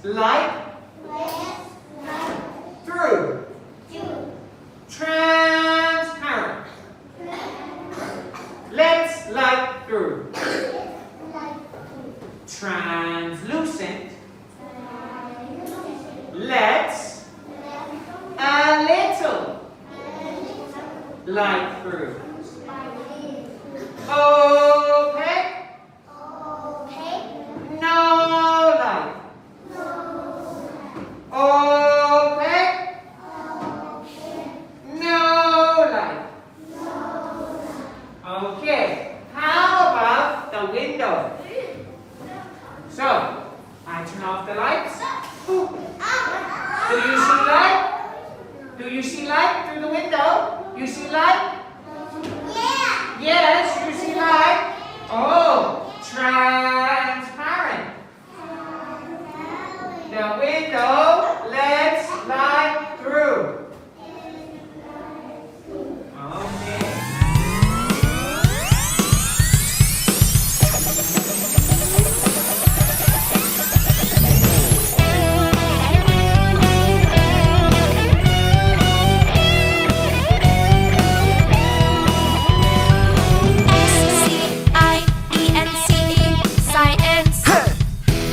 light through. Transparent. Let's light through. Translucent. Let's a little light through. Opaque. No light. Opaque. No light. Okay. How about the window? So, I turn off the lights. Do you see light? Do you see light through the window? You see light? Yeah. Yes, you see light. Oh, transparent. The window lets light through. Okay.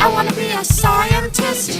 I wanna be a scientist.